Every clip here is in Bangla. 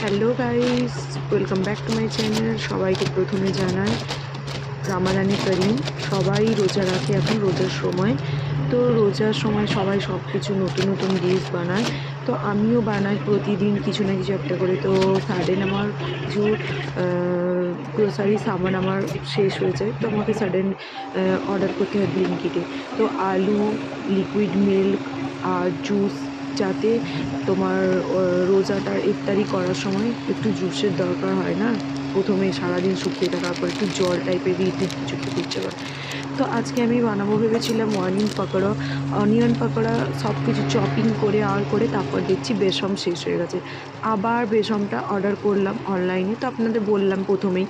Hello guys, welcome back to my channel. সবাইকে প্রথমে জানাই রামাদানি করিম। সবাই রোজা রাখে, এখন রোজার সময়। তো রোজার সময় সবাই সব কিছু নতুন নতুন ডিশ বানায়, তো আমিও বানাই প্রতিদিন কিছু না কিছু একটা করে। তো সাডেন আমার কিছু গ্রোসারি সামান আমার শেষ হয়ে যায়, তো আমাকে সাডেন অর্ডার করতে হয় ব্লিঙ্কিটে। তো আলু, লিকুইড মিল্ক আর জুস, যাতে তোমার রোজাটা ইফতারি করার সময় একটু জুসের দরকার হয় না, প্রথমে সারাদিন শুকিয়ে থাকার পর একটু জল টাইপের কিছু খেতে ইচ্ছে করে। তো আজকে আমি বানাবো ভেবেছিলাম অনিয়ন পাকোড়া সব কিছু চপিং করে তারপর দেখছি বেসম শেষ হয়ে গেছে। আবার বেসমটা অর্ডার করলাম অনলাইনে, তো আপনাদের বললাম প্রথমেই।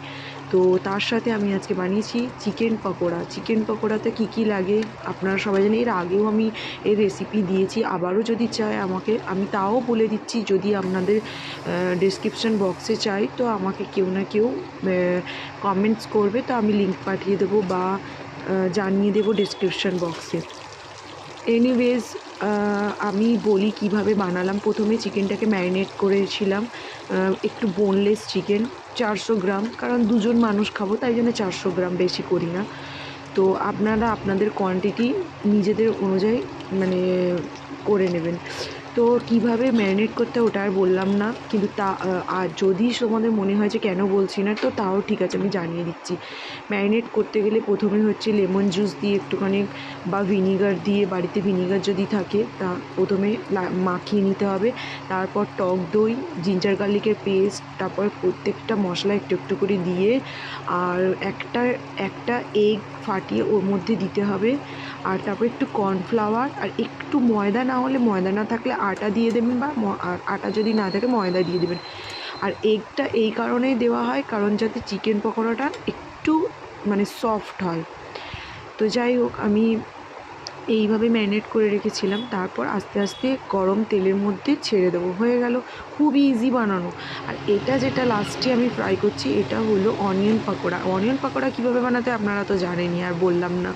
তো তার সাথে আমি আজকে বানিয়েছি চিকেন পকোড়া। চিকেন পকোড়াতে কী লাগে আপনারা সবাই জানেন, এর আগেও আমি এর রেসিপি দিয়েছি। আবারও যদি চায় আমাকে, আমি তাও বলে দিচ্ছি, যদি আপনাদের ডেসক্রিপশন বক্সে চাই তো আমাকে কেউ না কেউ কমেন্টস করবে, তো আমি লিঙ্ক পাঠিয়ে দেবো বা জানিয়ে দেবো ডেসক্রিপশন বক্সে। এনিওয়েজ, আমি বলি কিভাবে বানালাম। প্রথমে চিকেনটাকে ম্যারিনেট করেছিলাম, একটু বোনলেস চিকেন 400 গ্রাম, কারণ দুজন মানুষ খাবো তাই জন্য 400 গ্রাম, বেশি করি না। তো আপনারা আপনাদের কোয়ান্টিটি নিজেদের অনুযায়ী মানে করে নেবেন। তো কিভাবে ম্যারিনেট করতে ওটা আর বললাম না, কিন্তু আর যদি তোমাদের মনে হয় যে কেন বলছি না, তো তাও ঠিক আছে, আমি জানিয়ে দিচ্ছি। ম্যারিনেট করতে গেলে প্রথমে হচ্ছে লেমন জুস দিয়ে একটুখানি বা ভিনিগার দিয়ে, বাড়িতে ভিনিগার যদি থাকে তা প্রথমে মাখিয়ে নিতে হবে। তারপর টক দই, জিঞ্জার গার্লিকের পেস্ট, তারপর প্রত্যেকটা মশলা একটু একটু করে দিয়ে, আর একটা এগ ফাটিয়ে ওর মধ্যে দিতে হবে। আর তারপর একটু কর্নফ্লাওয়ার আর একটু ময়দা, না হলে ময়দা না থাকলে আটা দিয়ে দেবেন, বা আটা যদি না থাকে ময়দা দিয়ে দেবেন। আর এগটা এই কারণেই দেওয়া হয় কারণ যাতে চিকেন পকোড়াটা একটু মানে সফট হয়। তো যাই হোক, আমি এইভাবে ম্যারিনেট করে রেখেছিলাম। তারপর আস্তে আস্তে গরম তেলের মধ্যে ছেড়ে দেবো, হয়ে গেল। খুবই ইজি বানানো। আর এটা যেটা লাস্টে আমি ফ্রাই করছি, এটা হলো অনিয়ন পাকোড়া। অনিয়ন পাকোড়া কীভাবে বানাতে আপনারা তো জানেনই, আর বললাম না।